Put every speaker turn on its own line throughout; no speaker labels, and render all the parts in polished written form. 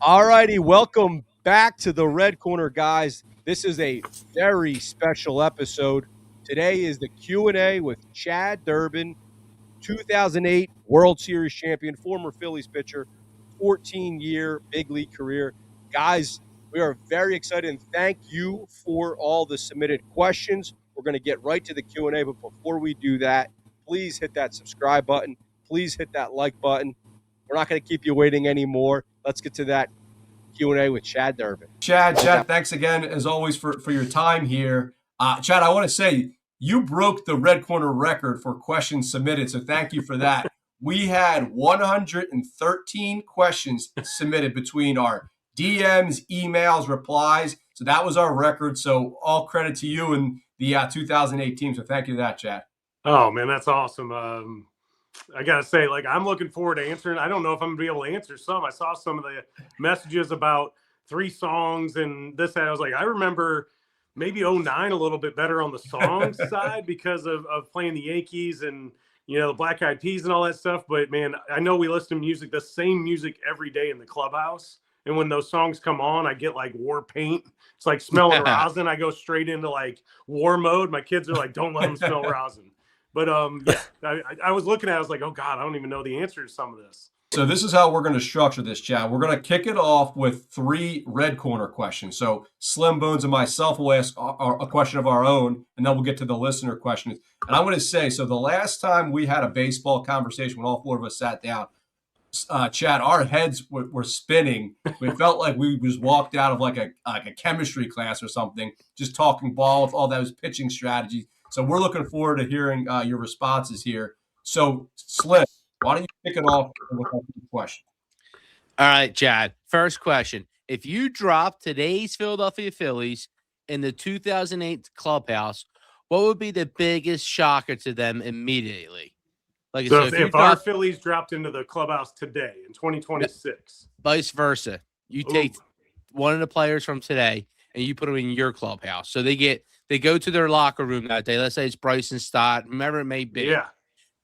All righty, welcome back to the Red Corner, guys. This is a very special episode. Today is the Q&A with Chad Durbin, 2008 World Series champion, former Phillies pitcher, 14-year big league career. Guys, we are very excited, and thank you for all the submitted questions. We're going to get right to the Q&A, but before we do that, please hit that subscribe button. Please hit that like button. We're not going to keep you waiting anymore. Let's get to that Q&A with Chad Durbin.
Chad, thanks again, as always, for your time here. Chad, I want to say you broke the Red Corner record for questions submitted, so thank you for that. We had 113 questions submitted between our DMs, emails, replies. So that was our record. So all credit to you and the 2008 team. So thank you for that, Chad.
Oh, man, that's awesome. I got to say, I'm looking forward to answering. I don't know if I'm going to be able to answer some. I saw some of the messages about 3 songs and this, that. I was like, I remember maybe 09 a little bit better on the song side because of playing the Yankees and, the Black Eyed Peas and all that stuff. But, man, I know we listen to music, the same music every day in the clubhouse. And when those songs come on, I get like war paint. It's like smelling rosin. I go straight into war mode. My kids are like, don't let them smell rosin. But I was looking at it, I was like, oh, God, I don't even know the answer to some of this.
So this is how we're going to structure this, Chad. We're going to kick it off with 3 Red Corner questions. So Slim Bones and myself will ask a question of our own, and then we'll get to the listener questions. And I'm going to say, so the last time we had a baseball conversation when all 4 of us sat down, Chad, our heads were spinning. We felt like we just walked out of like a chemistry class or something, just talking ball with all those pitching strategies. So we're looking forward to hearing your responses here. So Slim, why don't you kick it off with a question?
All right, Chad. First question. If you drop today's Philadelphia Phillies in the 2008 clubhouse, what would be the biggest shocker to them immediately?
So if our Phillies dropped into the clubhouse today in 2026.
Vice versa. You take one of the players from today and you put them in your clubhouse. So they go to their locker room that day. Let's say it's Bryson Stott, whomever it may be.
Yeah.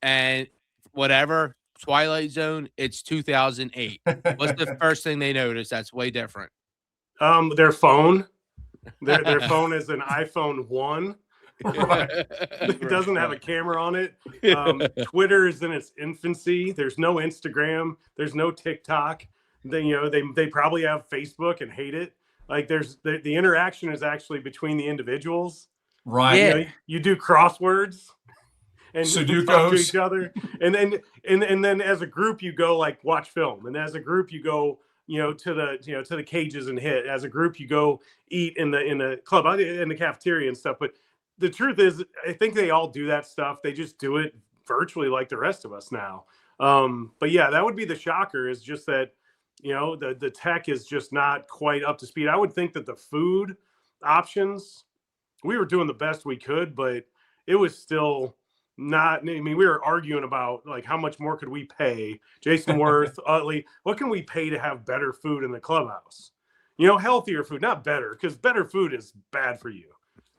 And whatever, Twilight Zone, it's 2008. What's the first thing they notice that's way different?
Their phone. Their phone is an iPhone 1. It doesn't have a camera on it. Twitter is in its infancy. There's no Instagram. There's no TikTok. They probably have Facebook and hate it. There's the interaction is actually between the individuals.
Right.
Yeah.
You do crosswords and
Sudokus.
talk to each other, and then as a group you go watch film, and as a group you go to the cages and hit. As a group you go eat in the club, in the cafeteria and stuff. But the truth is, I think they all do that stuff. They just do it virtually like the rest of us now. But yeah, that would be the shocker, is just that, the tech is just not quite up to speed. I would think that the food options, we were doing the best we could, but it was still not. I mean, we were arguing about how much more could we pay Jason Worth, Utley, what can we pay to have better food in the clubhouse? Healthier food, not better, because better food is bad for you.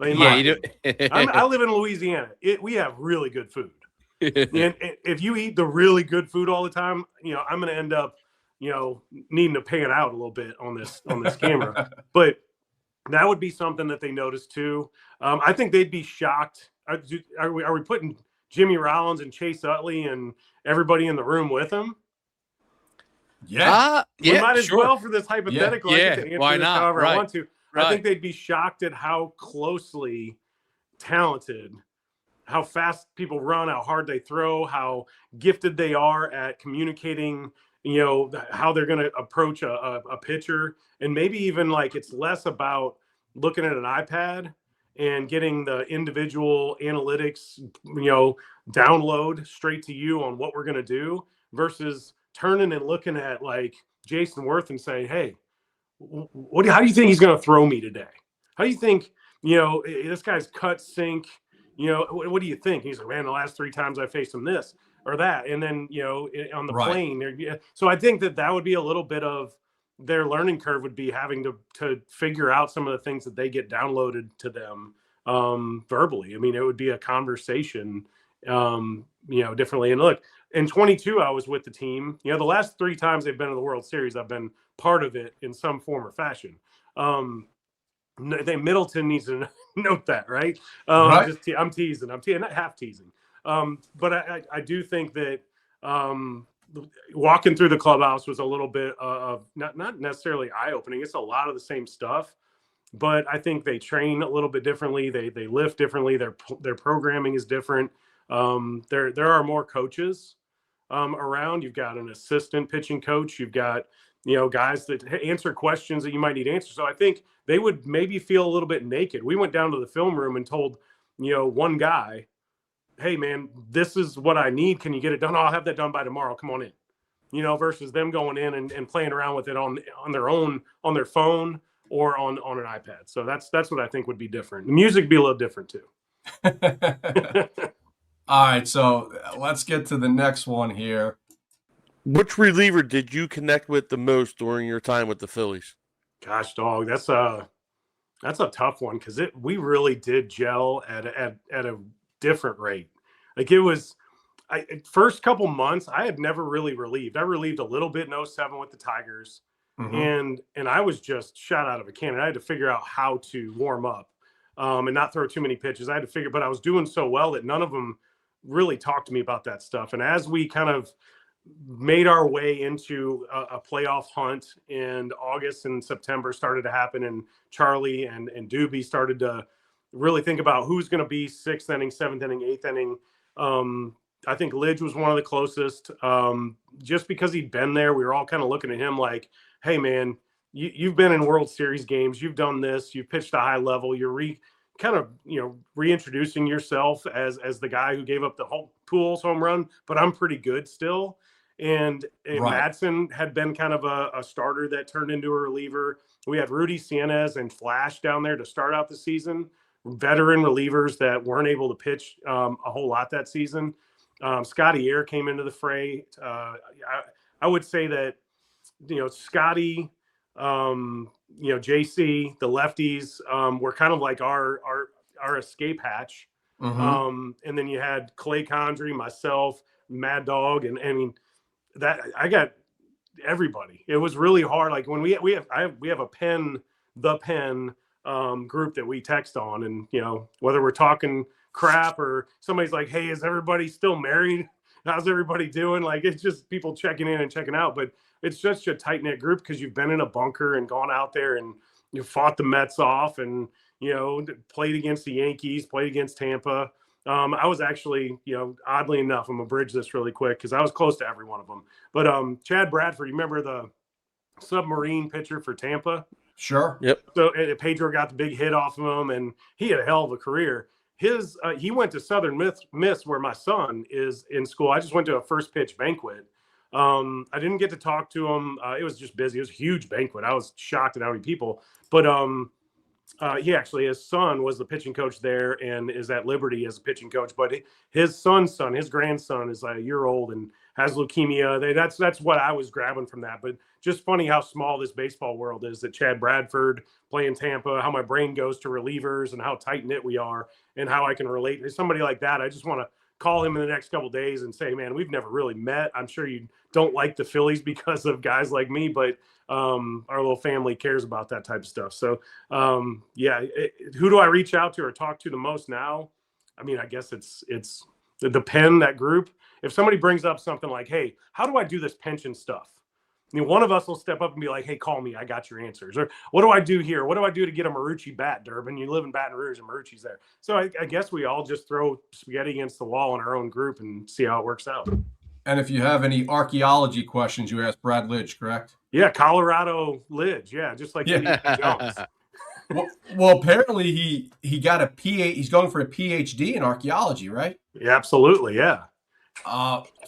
I live in Louisiana. We have really good food. And if you eat the really good food all the time, I'm going to end up, needing to pan out a little bit on this camera. But that would be something that they noticed too. I think they'd be shocked. Are we putting Jimmy Rollins and Chase Utley and everybody in the room with him?
Yeah.
We might as well for this hypothetical.
Yeah.
I get to answer
Why
this
not?
however
Right.
I want to.
Right.
I think they'd be shocked at how closely talented, how fast people run, how hard they throw, how gifted they are at communicating, how they're going to approach a pitcher. And maybe even it's less about looking at an iPad and getting the individual analytics, download straight to you on what we're going to do, versus turning and looking at Jason Worth and saying, hey, how do you think he's going to throw me today? How do you think, this guy's cut sink, what do you think? He's like, man, the last 3 times I faced him this or that. And then, on the plane. So I think that would be a little bit of their learning curve, would be having to figure out some of the things that they get downloaded to them verbally. I mean, it would be a conversation differently. And look, in 22, I was with the team. The last 3 times they've been in the World Series, I've been part of it in some form or fashion. I think Middleton needs to note that, right?
Right.
I'm teasing, not half teasing. But I do think that walking through the clubhouse was a little bit of not necessarily eye-opening. It's a lot of the same stuff, but I think they train a little bit differently. They lift differently. Their programming is different. There are more coaches around. You've got an assistant pitching coach. You've got guys that answer questions that you might need answers. So I think they would maybe feel a little bit naked. We went down to the film room and told one guy, "Hey man, this is what I need. Can you get it done? Oh, I'll have that done by tomorrow. Come on in." Versus them going in and playing around with it on their own, on their phone or on an iPad. So that's what I think would be different. The music would be a little different too.
All right, so let's get to the next one here.
Which reliever did you connect with the most during your time with the Phillies?
Gosh, dog, that's a tough one because we really did gel at a different rate. Like it was, first couple months I had never really relieved. I relieved a little bit in 07 with the Tigers, and I was just shot out of a cannon. I had to figure out how to warm up and not throw too many pitches. I had to figure, but I was doing so well that none of them really talked to me about that stuff. And as we kind of made our way into a playoff hunt, and August and September started to happen, and Charlie and Doobie started to really think about who's going to be 6th inning, 7th inning, 8th inning. I think Lidge was one of the closest, just because he'd been there. We were all kind of looking at him like, hey man, you've been in World Series games, you've done this, you've pitched a high level, you're reintroducing yourself as the guy who gave up the whole Pujols home run, but I'm pretty good still. And
Right.
Madsen had been kind of a starter that turned into a reliever. We had Rudy Cienez and Flash down there to start out the season, veteran relievers that weren't able to pitch a whole lot that season. Scotty Air came into the fray. I would say that, Scotty, JC, the lefties were kind of like our escape hatch. And then you had Clay Condrey, myself, Mad Dog, and I mean, that I got everybody. It was really hard. Like when we have a pen group that we text on, and whether we're talking crap or somebody's like, hey, is everybody still married? How's everybody doing? Like, it's just people checking in and checking out. But it's just a tight knit group because you've been in a bunker and gone out there and you fought the Mets off and played against the Yankees, played against Tampa. I was actually, oddly enough, I'm gonna bridge this really quick because I was close to every one of them. But Chad Bradford, you remember the submarine pitcher for Tampa?
Sure.
Yep.
So Pedro got the big hit off of him, and he had a hell of a career. He went to Southern Miss, where my son is in school. I just went to a first pitch banquet. I didn't get to talk to him. It was just busy. It was a huge banquet. I was shocked at how many people. But his son was the pitching coach there and is at Liberty as a pitching coach. But his grandson is like a year old and has leukemia. That's what I was grabbing from that. But just funny how small this baseball world is, that Chad Bradford playing Tampa, how my brain goes to relievers and how tight knit we are and how I can relate to somebody like that. I just want to call him in the next couple of days and say, man, we've never really met. I'm sure you don't like the Phillies because of guys like me, but our little family cares about that type of stuff. So who do I reach out to or talk to the most now? I mean, I guess it's the pen, that group. If somebody brings up something like, hey, how do I do this pension stuff? I mean, one of us will step up and be like, hey, call me. I got your answers. Or what do I do here? What do I do to get a Marucci bat, Durbin? You live in Baton Rouge and Marucci's there. So I guess we all just throw spaghetti against the wall in our own group and see how it works out.
And if you have any archaeology questions, you ask Brad Lidge, correct?
Yeah, Colorado Lidge. Yeah, just like Indiana Jones.
Well, apparently he got a PhD. He's going for a PhD in archaeology, right?
Yeah, absolutely. Yeah.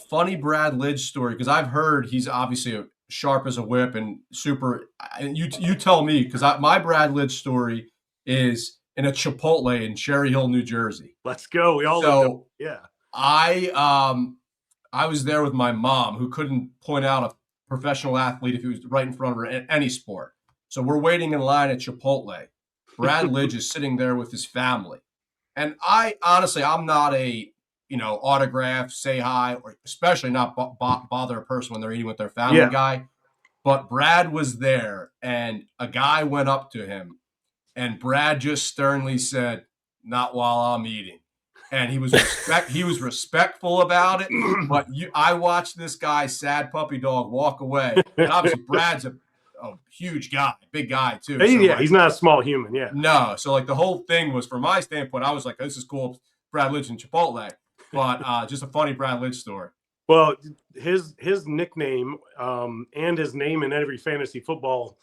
Funny Brad Lidge story, because I've heard he's obviously sharp as a whip and super. And you tell me, because my Brad Lidge story is in a Chipotle in Cherry Hill, New Jersey.
Let's go. We all know. Yeah.
I was there with my mom, who couldn't point out a professional athlete if he was right in front of her in any sport. So we're waiting in line at Chipotle. Brad Lidge is sitting there with his family. And I'm not a autograph, say hi, or especially not bother a person when they're eating with their family
Yeah.
guy. But Brad was there, and a guy went up to him, and Brad just sternly said, "Not while I'm eating." And he was respectful about it. But I watched this guy, sad puppy dog, walk away, and obviously Brad's a huge guy, big guy too. So
Yeah, he's not a small human. Yeah.
No, so the whole thing was, from my standpoint, I was like, "This is cool, Brad Lidge and Chipotle," but just a funny Brad Lidge story.
Well, his nickname and his name in every fantasy football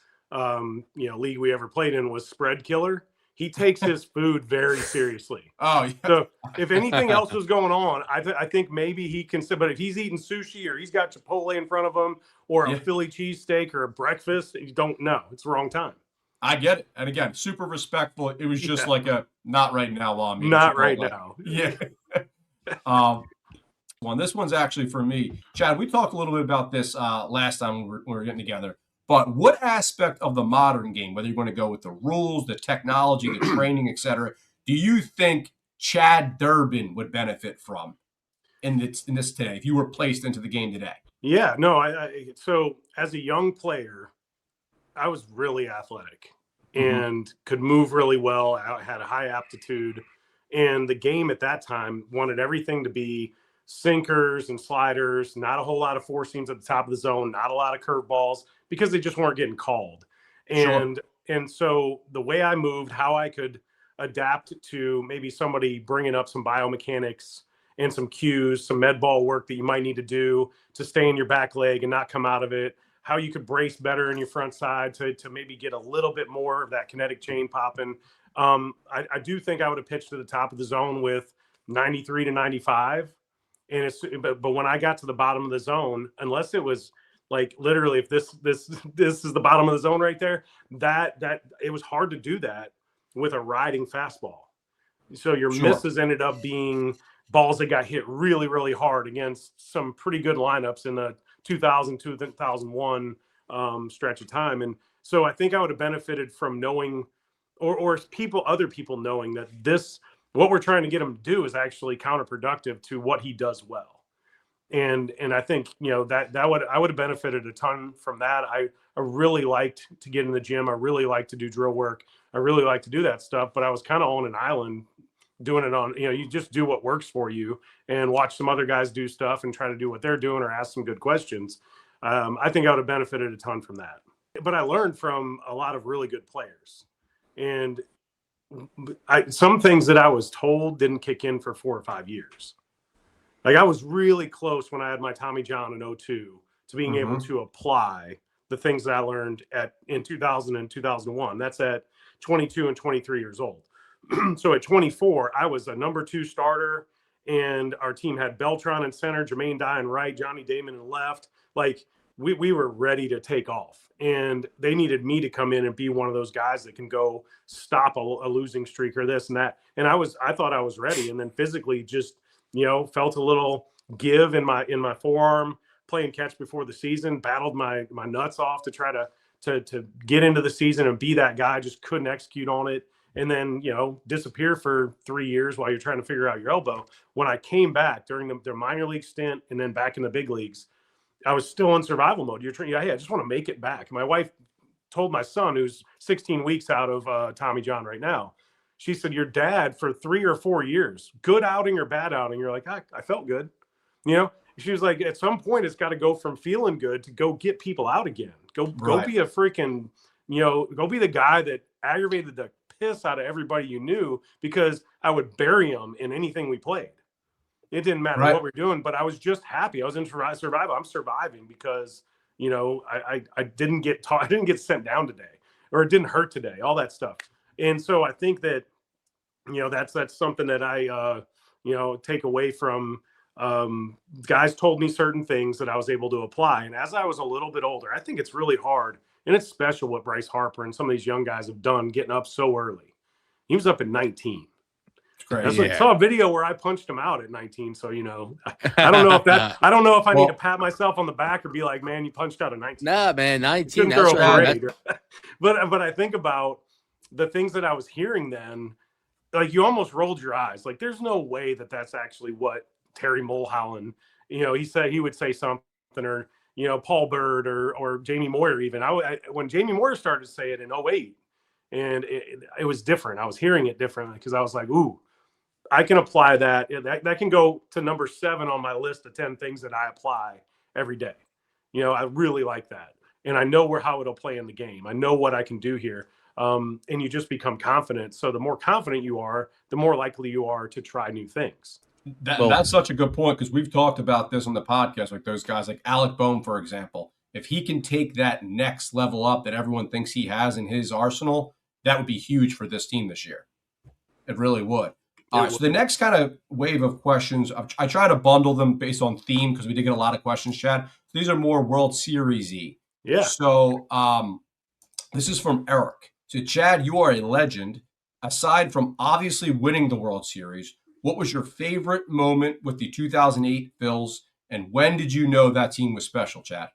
league we ever played in was Spread Killer. He takes his food very seriously.
Oh, yeah.
So if anything else was going on, I think maybe he can. But if he's eating sushi or he's got Chipotle in front of him or a Philly cheesesteak or a breakfast, you don't know. It's the wrong time.
I get it. And again, super respectful. It was just like a not right now while I'm eating
not
Chipotle.
right now.
Yeah. Well, this one's actually for me. Chad, we talked a little bit about this last time we were getting together. But what aspect of the modern game, whether you're going to go with the rules, the technology, the training, etc., do you think Chad Durbin would benefit from in this today if you were placed into the game today?
Yeah, no. So as a young player, I was really athletic and could move really well. I had a high aptitude, and the game at that time wanted everything to be sinkers and sliders, not a whole lot of four seams at the top of the zone, not a lot of curveballs, because they just weren't getting called. And so the way I moved, how I could adapt to maybe somebody bringing up some biomechanics and some cues, some med ball work that you might need to do to stay in your back leg and not come out of it, how you could brace better in your front side to maybe get a little bit more of that kinetic chain popping. I do think I would have pitched to the top of the zone with 93 to 95. But when I got to the bottom of the zone, unless it was like literally, if this is the bottom of the zone right there, that it was hard to do that with a riding fastball. So your misses ended up being balls that got hit really, really hard against some pretty good lineups in the 2002, 2001 stretch of time. And so I think I would have benefited from knowing, or other people knowing that what we're trying to get him to do is actually counterproductive to what he does well. And I think, I would have benefited a ton from that. I really liked to get in the gym. I really liked to do drill work. I really like to do that stuff, but I was kind of on an island doing it on, you just do what works for you and watch some other guys do stuff and try to do what they're doing or ask some good questions. I think I would have benefited a ton from that. But I learned from a lot of really good players. And some things that I was told didn't kick in for 4 or 5 years. Like I was really close when I had my Tommy John in 2002 to being able to apply the things that I learned in 2000 and 2001. That's at 22 and 23 years old. So at 24, I was a number 2 starter, and our team had Beltran in center, Jermaine Dye in right, Johnny Damon in left. Like we were ready to take off, and they needed me to come in and be one of those guys that can go stop a losing streak or this and that. And I thought I was ready, and then physically just felt a little give in my forearm playing catch before the season, battled my nuts off to try to get into the season and be that guy. Just couldn't execute on it. And then, disappear for 3 years while you're trying to figure out your elbow. When I came back during their minor league stint and then back in the big leagues, I was still in survival mode. Hey, I just want to make it back. My wife told my son, who's 16 weeks out of Tommy John right now, she said, your dad for 3 or 4 years, good outing or bad outing, you're like, I felt good. She was like, at some point, it's got to go from feeling good to go get people out again. Go be a freaking, go be the guy that aggravated the piss out of everybody you knew, because I would bury them in anything we played. It didn't matter what we're doing, but I was just happy. I was in survival. I'm surviving because, I didn't get I didn't get sent down today, or it didn't hurt today, all that stuff. And so I think that, that's something that I, take away from guys told me certain things that I was able to apply. And as I was a little bit older, I think it's really hard. And it's special what Bryce Harper and some of these young guys have done getting up so early. He was up at 19. I saw a video where I punched him out at 19. So, I don't know if I need to pat myself on the back or be like, man, you punched out at 19.
Nah, man, 19.
That's right. But I think about the things that I was hearing then, like you almost rolled your eyes. Like there's no way that that's actually what Terry Mulholland. He said he would say something, or Paul Bird or Jamie Moyer even. When Jamie Moyer started to say it in 08, and it was different. I was hearing it differently because I was like, ooh, I can apply that. That can go to number 7 on my list of 10 things that I apply every day. I really like that. And I know how it'll play in the game. I know what I can do here. And you just become confident. So the more confident you are, the more likely you are to try new things.
That's such a good point, because we've talked about this on the podcast, like those guys like Alec Boehm, for example. If he can take that next level up that everyone thinks he has in his arsenal, that would be huge for this team this year. It really would. All right, so the next kind of wave of questions, I try to bundle them based on theme because we did get a lot of questions, Chad. So these are more World Series-y.
Yeah.
So this is from Eric. So, Chad, you are a legend. Aside from obviously winning the World Series, what was your favorite moment with the 2008 Phils, and when did you know that team was special, Chad?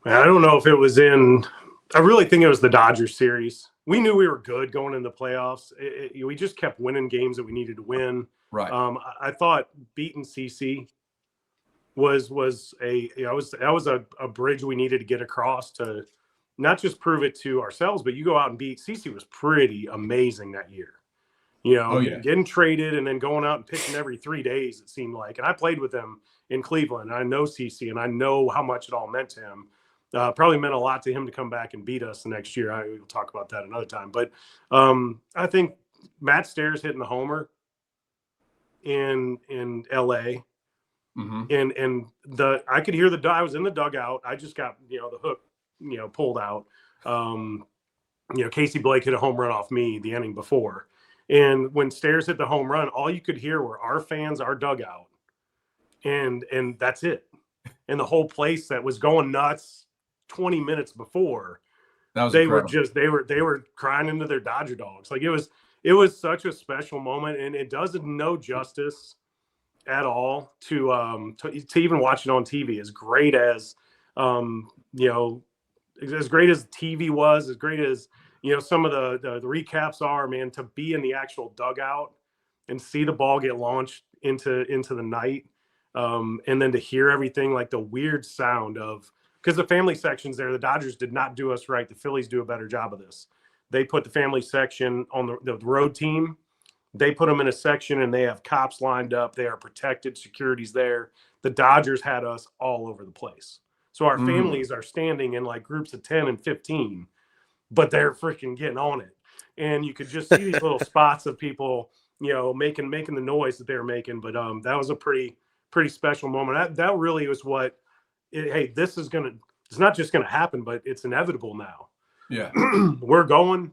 I don't know if it was I really think it was the Dodgers series. We knew we were good going in the playoffs. We just kept winning games that we needed to win.
Right.
I thought beating CC was a bridge we needed to get across to not just prove it to ourselves, but you go out and beat CC was pretty amazing that year. Getting traded and then going out and pitching every 3 days, it seemed like. And I played with him in Cleveland. I know CC, and I know how much it all meant to him. Probably meant a lot to him to come back and beat us the next year. We'll talk about that another time. But I think Matt Stairs hitting the homer in LA, and I could hear I was in the dugout. I just got the hook pulled out. Casey Blake hit a home run off me the inning before. And when Stairs hit the home run, all you could hear were our fans, our dugout, and that's it. And the whole place that was going nuts 20 minutes before, they were crying into their Dodger dogs. Like it was such a special moment, and it doesn't no justice at all to even watch it on TV. As great as as great as TV was, as great as some of the recaps are, man, to be in the actual dugout and see the ball get launched into the night, and then to hear everything, like the weird sound of, because the family sections there, the Dodgers did not do us right. The Phillies do a better job of this. They put the family section on the road team. They put them in a section and they have cops lined up. They are protected, security's there. The Dodgers had us all over the place. So our families are standing in like groups of 10 and 15, but they're freaking getting on it. And you could just see these little spots of people, making the noise that they were making. But that was a pretty special moment. That really was what, hey, it's not just going to happen, but it's inevitable now.
Yeah.
We're going.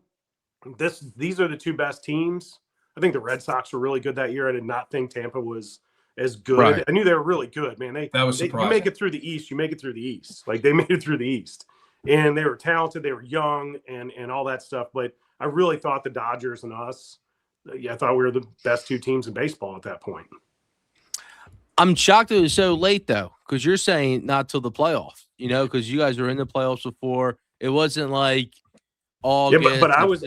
These are the two best teams. I think the Red Sox were really good that year. I did not think Tampa was as good. Right. I knew they were really good, man.
That was surprising.
You make it through the East. You make it through the East. Like they made it through the East, and they were talented. They were young and all that stuff. But I really thought the Dodgers and us, I thought we were the best two teams in baseball at that point.
I'm shocked it was so late though, because you're saying not till the playoffs. Because you guys were in the playoffs before. It wasn't like August.
Yeah, but I was a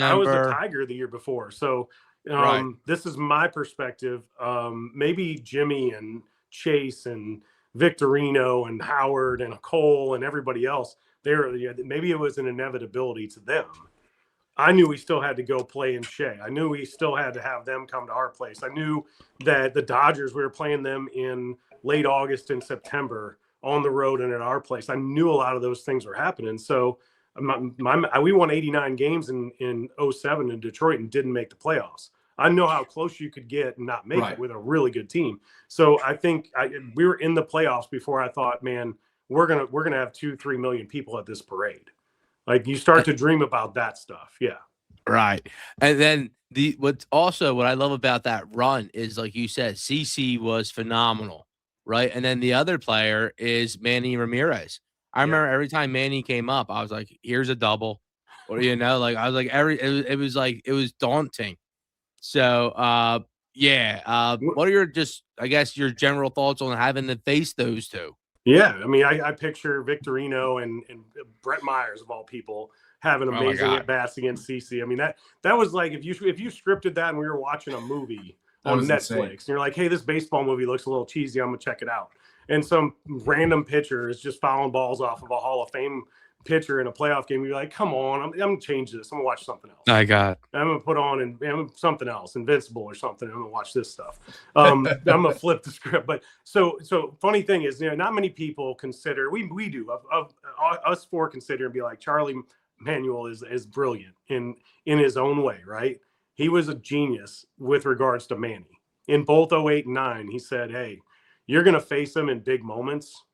Tiger the year before, so.
Right.
This is my perspective. Maybe Jimmy and Chase and Victorino and Howard and Cole and everybody else, maybe it was an inevitability to them. I knew we still had to go play in Shea. I knew we still had to have them come to our place. I knew that the Dodgers, we were playing them in late August and September on the road and at our place. I knew a lot of those things were happening. So we won 89 games in 07 in Detroit and didn't make the playoffs. I know how close you could get and not make it with a really good team. So I think we were in the playoffs before I thought, man, we're gonna have 2-3 million people at this parade. Like you start to dream about that stuff. Yeah.
Right. And then what I love about that run is, like you said, CC was phenomenal. Right. And then the other player is Manny Ramirez. I remember every time Manny came up, I was like, here's a double. Or, like I was like, it was daunting. So, what are your general thoughts on having to face those two?
Yeah. I mean, I picture Victorino and Brett Myers, of all people, having amazing at-bats against CC. I mean, that was like, if you scripted that and we were watching a movie on
was
Netflix.
insane.
And you're like, hey, this baseball movie looks a little cheesy. I'm going to check it out. And some random pitcher is just fouling balls off of a Hall of Fame pitcher in a playoff game. You're like, come on, I'm going to change this. I'm going to watch something else.
My God.
I'm going to put on something else, Invincible or something. I'm going to watch this stuff. I'm going to flip the script. But so funny thing is, not many people consider, we do, of us four consider and be like, Charlie Manuel is brilliant in his own way, right? He was a genius with regards to Manny. In both 08 and 09, he said, hey, you're going to face him in big moments.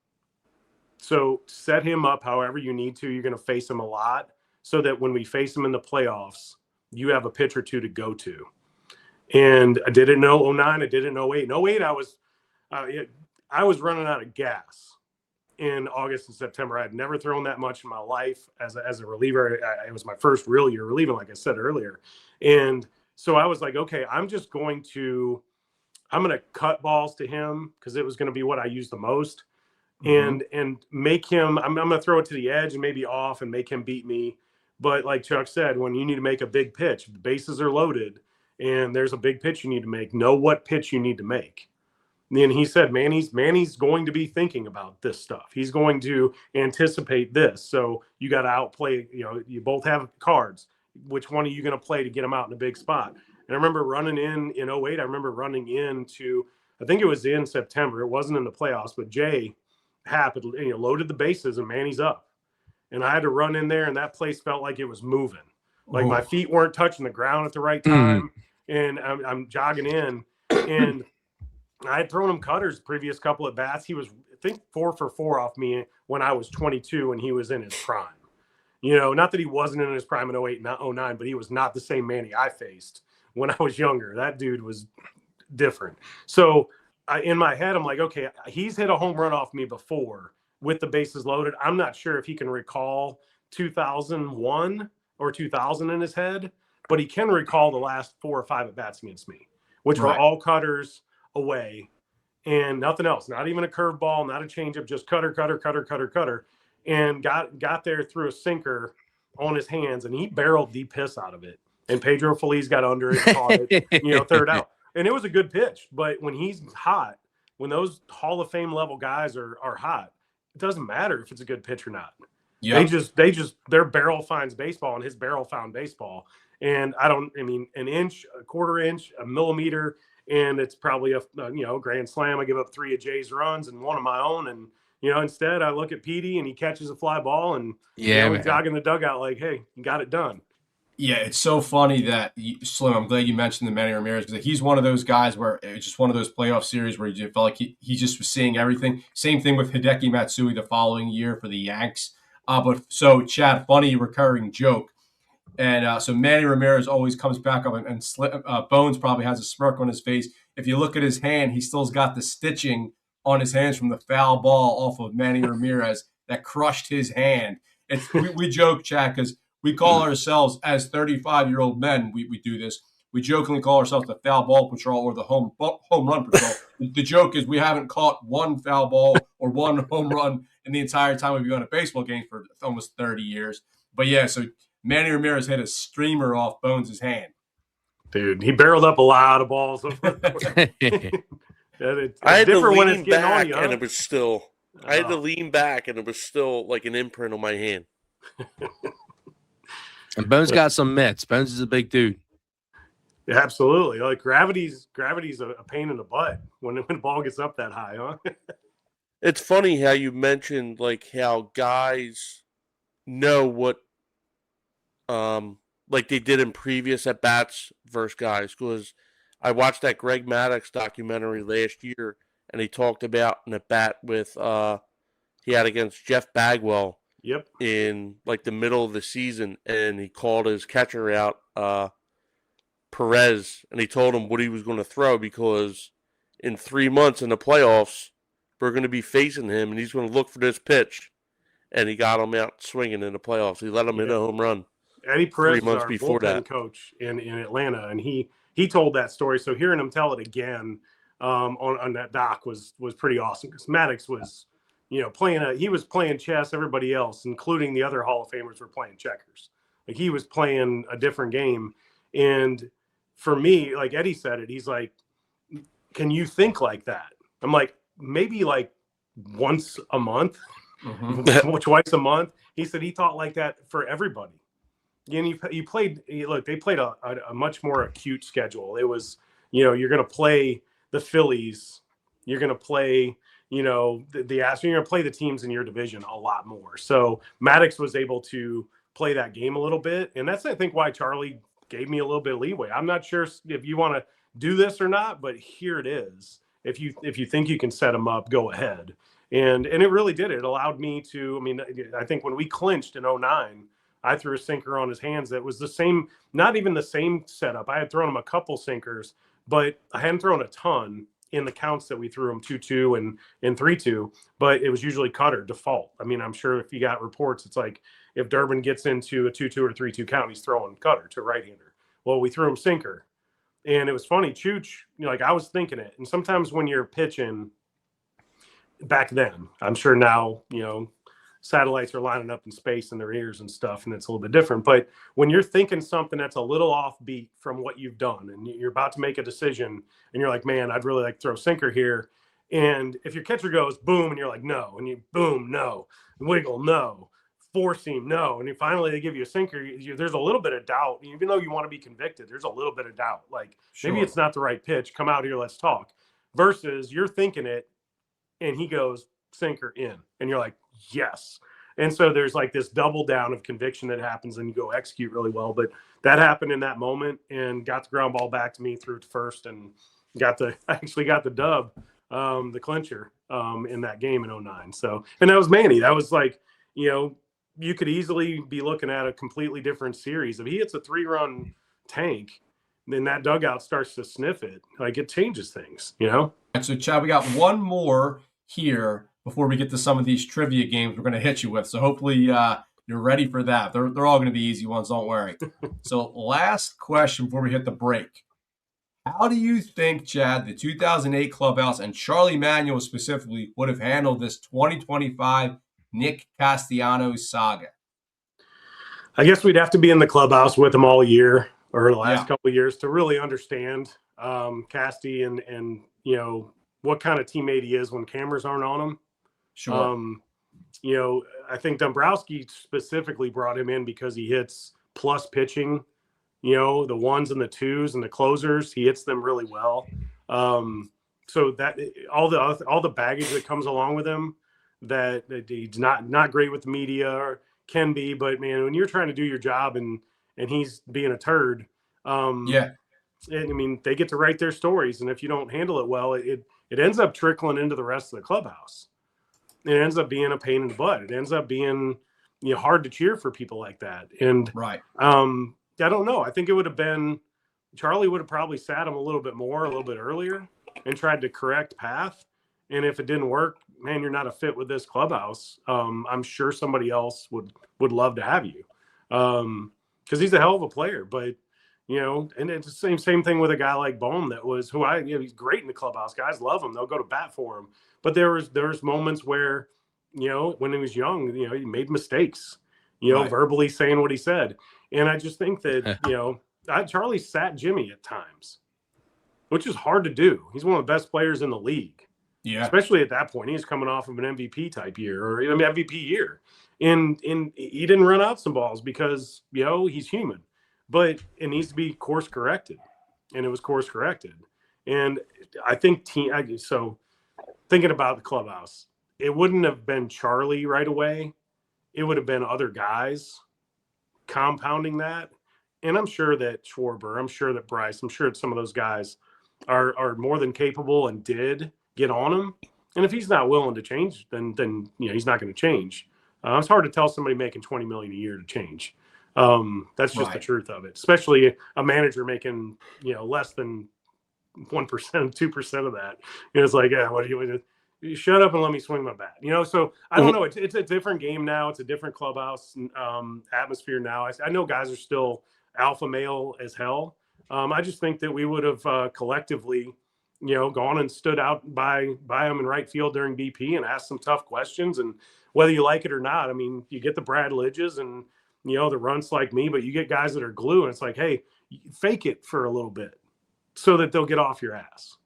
So set him up however you need to. You're going to face him a lot so that when we face him in the playoffs, you have a pitch or two to go to. And I did it in 09. I did it in 08. In 08, I was running out of gas in August and September. I had never thrown that much in my life as a reliever. It was my first real year relieving, like I said earlier. And so I was like, okay, I'm going to cut balls to him because it was going to be what I used the most. And make him, I'm going to throw it to the edge and maybe off and make him beat me. But like Chuck said, when you need to make a big pitch, the bases are loaded and there's a big pitch you need to make, know what pitch you need to make. And he said, Manny's going to be thinking about this stuff. He's going to anticipate this. So you got to outplay, you both have cards. Which one are you going to play to get him out in a big spot? And I remember running in 08, I remember running into, I think it was in September. It wasn't in the playoffs, but Jay happened, loaded the bases and Manny's up. And I had to run in there and that place felt like it was moving. Like my feet weren't touching the ground at the right time. And I'm jogging in and I had thrown him cutters the previous couple at bats. He was, I think, 4 for 4 off me when I was 22 and he was in his prime. Not that he wasn't in his prime in 08 and 09, but he was not the same Manny I faced when I was younger. That dude was different. So in my head, I'm like, okay, he's hit a home run off me before with the bases loaded. I'm not sure if he can recall 2001 or 2000 in his head, but he can recall the last 4 or 5 at-bats against me, which were all cutters away and nothing else, not even a curveball, not a changeup, just cutter, and got there through a sinker on his hands, and he barreled the piss out of it. And Pedro Feliz got under it, caught it, third out. And it was a good pitch, but when he's hot, when those Hall of Fame level guys are hot, it doesn't matter if it's a good pitch or not. Yep. Their barrel finds baseball, and his barrel found baseball. And an inch, a quarter inch, a millimeter, and it's probably a grand slam. I give up 3 of Jay's runs and 1 of my own, and instead I look at Petey and he catches a fly ball, and he's jogging the dugout like, hey, you got it done.
Yeah, it's so funny that Slim. I'm glad you mentioned the Manny Ramirez because he's one of those guys where it's just one of those playoff series where you felt like he just was seeing everything. Same thing with Hideki Matsui the following year for the Yanks. But so Chad, funny recurring joke, and so Manny Ramirez always comes back up, and Bones probably has a smirk on his face. If you look at his hand, he still's got the stitching on his hands from the foul ball off of Manny Ramirez that crushed his hand. We joke, Chad, because we call ourselves, as 35-year-old men, we do this. We jokingly call ourselves the foul ball patrol or the home run patrol. The joke is we haven't caught one foul ball or one home run in the entire time we've been on a baseball game for almost 30 years. But yeah, so Manny Ramirez hit a streamer off Bones' hand.
Dude, he barreled up a lot of balls.
I had to lean back, and it was still. I had to lean back, and it was still like an imprint on my hand.
And Bones got some mitts. Bones is a big dude.
Yeah, absolutely. Like gravity's a pain in the butt when the ball gets up that high, huh?
It's funny how you mentioned like how guys know what like they did in previous at bats versus guys, because I watched that Greg Maddux documentary last year, and he talked about an at bat with he had against Jeff Bagwell.
Yep.
In like the middle of the season, and he called his catcher out, Perez, and he told him what he was going to throw because in 3 months in the playoffs, we're going to be facing him, and he's going to look for this pitch. And he got him out swinging in the playoffs. He let him hit a home run.
Eddie Perez
3 months
was our
before
bullpen
that
coach in Atlanta, and he told that story. So hearing him tell it again on that doc was pretty awesome, because Maddux was he was playing chess. Everybody else, including the other Hall of Famers, were playing checkers. Like he was playing a different game. And for me, like Eddie said it, he's like, can you think like that? I'm like, maybe like once a month, twice a month. He said he thought like that for everybody. And you played, look, they played a much more acute schedule. It was, you're going to play the Phillies. You're going to play, the Astros. You're going to play the teams in your division a lot more. So Maddox was able to play that game a little bit. And that's, I think, why Charlie gave me a little bit of leeway. I'm not sure if you want to do this or not, but here it is. If you think you can set them up, go ahead. And it really did. It allowed me to, I think when we clinched in 2009, I threw a sinker on his hands that was the same, not even the same setup. I had thrown him a couple sinkers, but I hadn't thrown a ton in the counts that we threw him 2-2 and 3-2, but it was usually cutter default. I'm sure if you got reports, it's like if Durbin gets into a 2-2 or 3-2 count, he's throwing cutter to a right-hander. Well, we threw him sinker. And it was funny, Chooch, I was thinking it. And sometimes when you're pitching back then, I'm sure now, satellites are lining up in space in their ears and stuff, and it's a little bit different. But when you're thinking something that's a little offbeat from what you've done, and you're about to make a decision, and you're like, man, I'd really like to throw sinker here. And if your catcher goes boom, and you're like, no, and you boom, no, wiggle, no, four seam, no, and finally they give you a sinker, there's a little bit of doubt. Even though you want to be convicted, there's a little bit of doubt. Like, maybe it's not the right pitch. Come out here, let's talk. Versus you're thinking it, and he goes sinker in, and you're like, yes. And so there's like this double down of conviction that happens, and you go execute really well. But that happened in that moment, and got the ground ball back to me through to first, and I actually got the dub, the clincher, in that game in 2009. So, and that was Manny. That was like, you could easily be looking at a completely different series. If he hits a 3-run tank, then that dugout starts to sniff it. Like, it changes things,
So, Chad, we got one more here before we get to some of these trivia games we're going to hit you with. So hopefully you're ready for that. They're all going to be easy ones, don't worry. So last question before we hit the break. How do you think, Chad, the 2008 clubhouse and Charlie Manuel specifically would have handled this 2025 Nick Castellanos saga?
I guess we'd have to be in the clubhouse with him all year, or the last couple of years, to really understand Casty and what kind of teammate he is when cameras aren't on him.
Sure.
I think Dombrowski specifically brought him in because he hits plus pitching, the ones and the twos and the closers, he hits them really well. So that all the baggage that comes along with him, that he's not great with the media, or can be, but man, when you're trying to do your job and he's being a turd, they get to write their stories, and if you don't handle it well, it ends up trickling into the rest of the clubhouse. It ends up being a pain in the butt. It ends up being hard to cheer for people like that. And
right.
I don't know. I think it would have been, Charlie would have probably sat him a little bit earlier and tried to correct path. And if it didn't work, man, you're not a fit with this clubhouse. I'm sure somebody else would love to have you, because he's a hell of a player. But and it's the same thing with a guy like Bohm, he's great in the clubhouse. Guys love him; they'll go to bat for him. But there was moments where, when he was young, he made mistakes,
right.
verbally saying what he said. And I just think that Charlie sat Jimmy at times, which is hard to do. He's one of the best players in the league. Yeah. Especially at that point, he's coming off of an MVP type year, or MVP year. And he didn't run out some balls because, he's human. But it needs to be course corrected. And it was course corrected. And I think so thinking about the clubhouse, it wouldn't have been Charlie right away. It would have been other guys compounding that. And I'm sure that Schwarber, I'm sure that Bryce, I'm sure that some of those guys are more than capable and did get on him. And if he's not willing to change, then he's not going to change. It's hard to tell somebody making $20 million a year to change. That's just the truth of it, especially a manager making, less than 1%, 2% of that. It's like, what do you shut up and let me swing my bat, So I don't know. It's a different game now. It's a different clubhouse atmosphere now. I know guys are still alpha male as hell. I just think that we would have collectively, gone and stood out by him in right field during BP and asked some tough questions. And whether you like it or not, you get the Brad Lidges and, the runs like me, but you get guys that are glue, and it's like, hey, fake it for a little bit so that they'll get off your ass.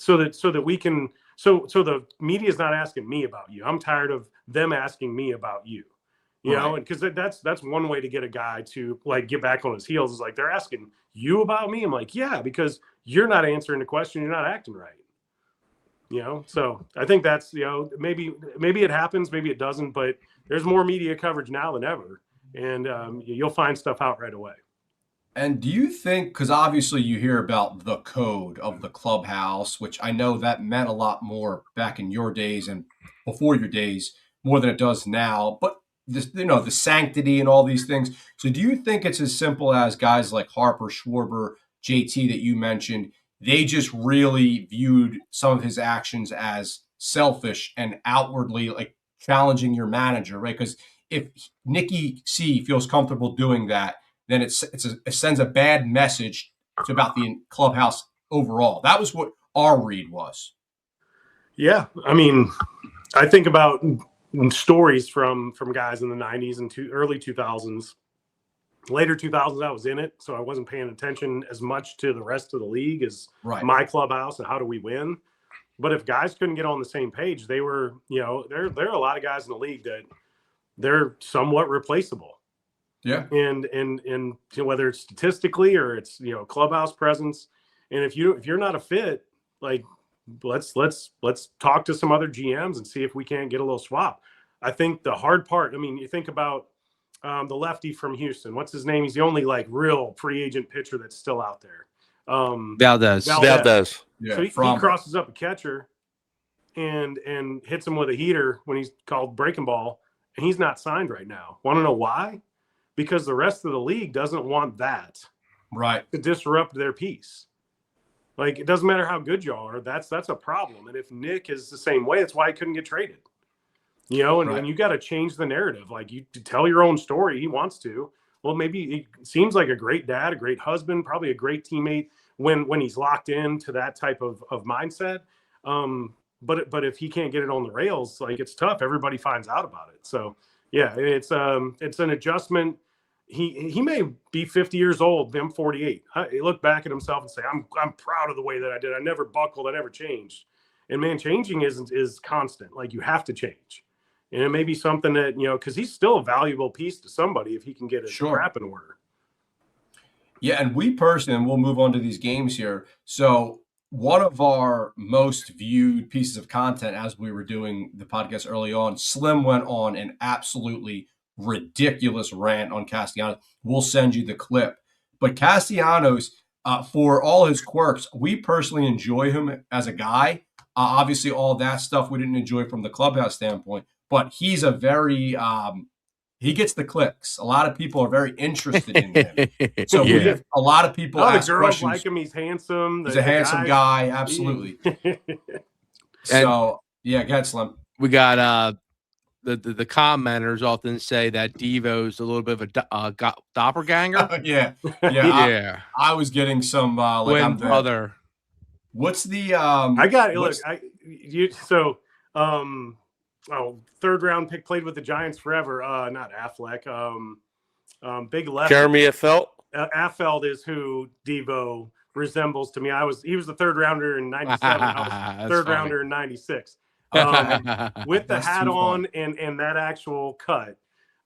so that we can, so the media is not asking me about you. I'm tired of them asking me about you, you know, and because that's one way to get a guy to like get back on his heels is like, they're asking you about me. I'm like, yeah, because you're not answering the question. You're not acting right. You know, so I think that's, you know, maybe it happens, maybe it doesn't, but there's more media coverage now than ever. And you'll find stuff out right away.
And do you think, because obviously you hear about the code of the clubhouse, which I know that meant a lot more back in your days and before your days, more than it does now, but this, you know, the sanctity and all these things. So do you think it's as simple as guys like Harper, Schwarber, JT that you mentioned, they just really viewed some of his actions as selfish and outwardly like challenging your manager, right? Because if Nicky C feels comfortable doing that, then it sends a bad message about the clubhouse overall. That was what our read was.
Yeah, I mean, I think about stories from guys in the 90s and early 2000s. Later 2000s, I was in it, so I wasn't paying attention as much to the rest of the league as my clubhouse and how do we win. But if guys couldn't get on the same page, they were, you know, there are a lot of guys in the league that they're somewhat replaceable.
Yeah.
And you know, whether it's statistically or it's, you know, clubhouse presence. And if you're not a fit, like let's talk to some other GMs and see if we can't get a little swap. I think the hard part, I mean, you think about the lefty from Houston. What's his name? He's the only like real free agent pitcher that's still out there.
Valdez.
Yeah, so he crosses up a catcher and hits him with a heater when he's called breaking ball, and he's not signed right now. Want to know why? Because the rest of the league doesn't want that to disrupt their peace. Like, it doesn't matter how good you are. That's a problem. And if Nick is the same way, that's why he couldn't get traded. You know, and you got to change the narrative. Like, you tell your own story. He wants to. Well, maybe he seems like a great dad, a great husband, probably a great teammate when he's locked into that type of mindset. But if he can't get it on the rails, like, it's tough. Everybody finds out about it. So yeah, it's an adjustment. He may be 50 years old. I'm 48. He look back at himself and say, I'm proud of the way that I did. I never buckled. I never changed. And man, changing is constant. Like, you have to change. And it may be something that, you know, because he's still a valuable piece to somebody if he can get his crap in order.
Yeah, and we personally, and we'll move on to these games here. So one of our most viewed pieces of content as we were doing the podcast early on, Slim went on an absolutely ridiculous rant on Castellanos. We'll send you the clip. But Castellanos, for all his quirks, we personally enjoy him as a guy. Obviously, all that stuff we didn't enjoy from the clubhouse standpoint. But he's a very he gets the clicks. A lot of people are very interested in him. So a lot of people ask
the girls
questions.
like him. He's handsome.
He's a handsome guy. Absolutely. So, yeah, go ahead, Slim.
We got the commenters often say that Devo's a little bit of a doppelganger.
Yeah. I was getting some like
twin
I'm
brother.
What's the
I got it. Look, third round pick, played with the Giants forever. Not Affleck. Big left.
Jeremy Affeldt.
Affeldt is who Devo resembles to me. He was the third rounder in 97. I was third rounder in 96. With the hat on and that actual cut.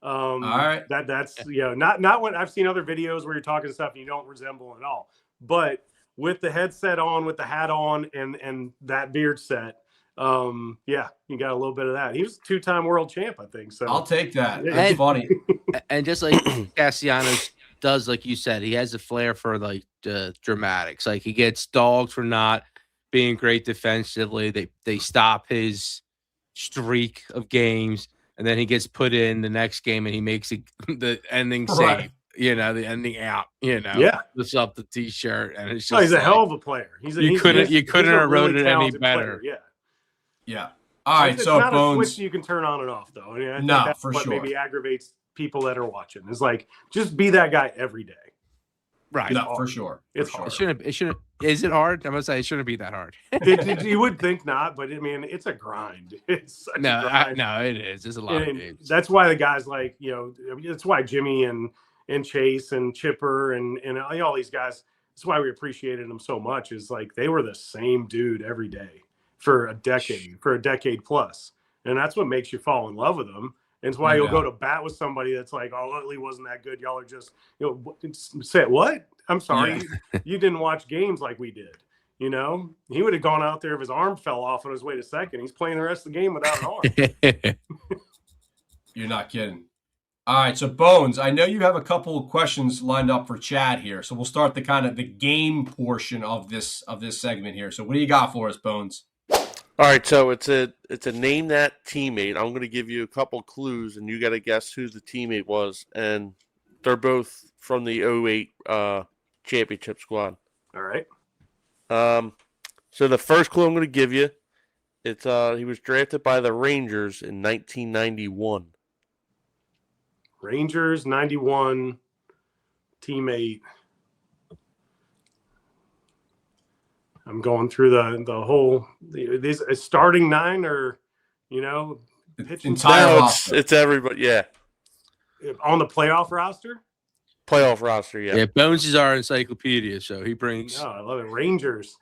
All right.
That's, you know, not when I've seen other videos where you're talking stuff and you don't resemble at all. But with the headset on, with the hat on, and that beard set, yeah, you got a little bit of that. He was a 2-time world champ, I think. So
I'll take that. That's funny.
And just like Castellanos does, like you said, he has a flair for like the dramatics. Like, he gets dogged for not being great defensively. They stop his streak of games, and then he gets put in the next game and he makes the ending save. You know, the ending out. You know, lifts up the T-shirt, and it's just
he's a hell of a player. You couldn't
have wrote it any better.
Player.
Yeah. All right.
It's
so
not
Bones,
a switch you can turn on and off, though. I mean, I think that's
for
what
sure.
Maybe aggravates people that are watching. It's like, just be that guy every day.
Right.
No, for sure.
It's hard.
It shouldn't. Is it hard? I'm gonna say it shouldn't be that hard.
You would think not, but I mean, it's a grind. It's such a grind.
No, it is. There's a lot of games.
That's why the guys like, you know, that's why Jimmy and Chase and Chipper and all these guys, that's why we appreciated them so much. Is like they were the same dude every day for a decade plus, and that's what makes you fall in love with them. And it's why you'll go to bat with somebody that's like, oh, Utley wasn't that good. Y'all are just, say what? I'm sorry, you didn't watch games like we did. He would have gone out there if his arm fell off on his way to second. He's playing the rest of the game without an arm.
You're not kidding. All right, so Bones, I know you have a couple of questions lined up for Chad here, so we'll start the kind of the game portion of this segment here. So what do you got for us, Bones?
All right, so it's a name that teammate. I'm going to give you a couple clues, and you got to guess who the teammate was, and they're both from the 08 championship squad.
All right.
So the first clue I'm going to give you, it's he was drafted by the Rangers in 1991.
Rangers 91 teammate. I'm going through the whole these starting nine or pitching
entire
roster. It's everybody, yeah.
On the playoff roster?
Playoff roster, yeah.
Yeah, Bones is our encyclopedia, so he brings.
No, I love it. Rangers.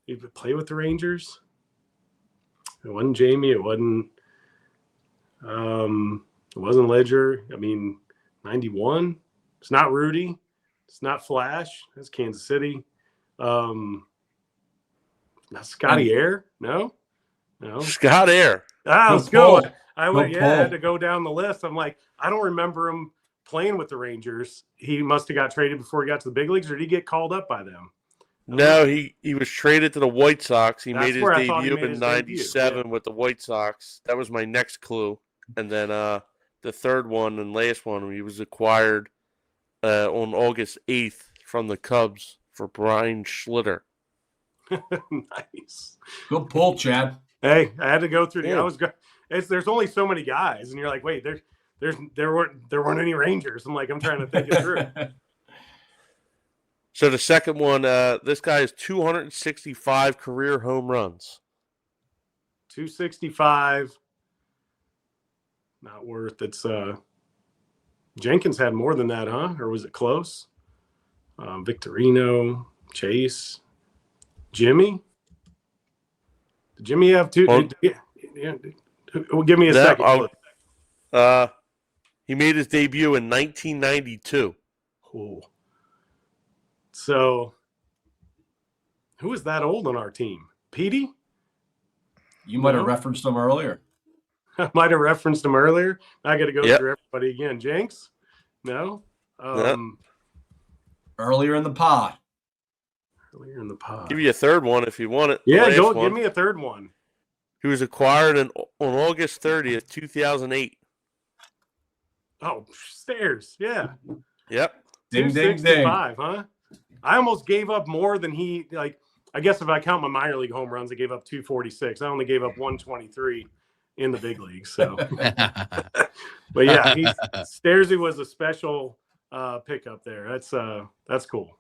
You play with the Rangers? It wasn't Jamie. It wasn't Ledger. I mean, 91. It's not Rudy. It's not Flash. That's Kansas City. Not Scotty Air. No.
Scott Air.
Let's go. I had to go down the list. I'm like, I don't remember him playing with the Rangers. He must have got traded before he got to the big leagues, or did he get called up by them?
No, he was traded to the White Sox. He made his debut in 97 with the White Sox. That was my next clue. And then the third one and last one, he was acquired on August 8th from the Cubs for Brian Schlitter.
Nice.
Good pull, Chad.
Hey, I had to go through there's only so many guys, and you're like, wait, there weren't any Rangers. I'm like, I'm trying to think it through.
So the second one, this guy has 265 career home runs.
265. Not worth. It's Jenkins had more than that, huh? Or was it close? Victorino, Chase, Jimmy. Did Jimmy have two? Give me a second.
He made his debut in 1992.
Cool. So, who was that old on our team? Petey?
You might have referenced him earlier.
I might have referenced him earlier. I got to go through everybody again. Jenks? No.
Earlier in the pod.
Give you a third one if you want it.
Yeah, give me a third one.
He was acquired on August 30th, 2008.
Oh, Stairs. Yeah.
Yep.
Ding, ding, ding.
Huh? I almost gave up more than he, I guess if I count my minor league home runs, I gave up 246. I only gave up 123 in the big leagues. So, but yeah, Stairsy was a special pickup there. That's cool.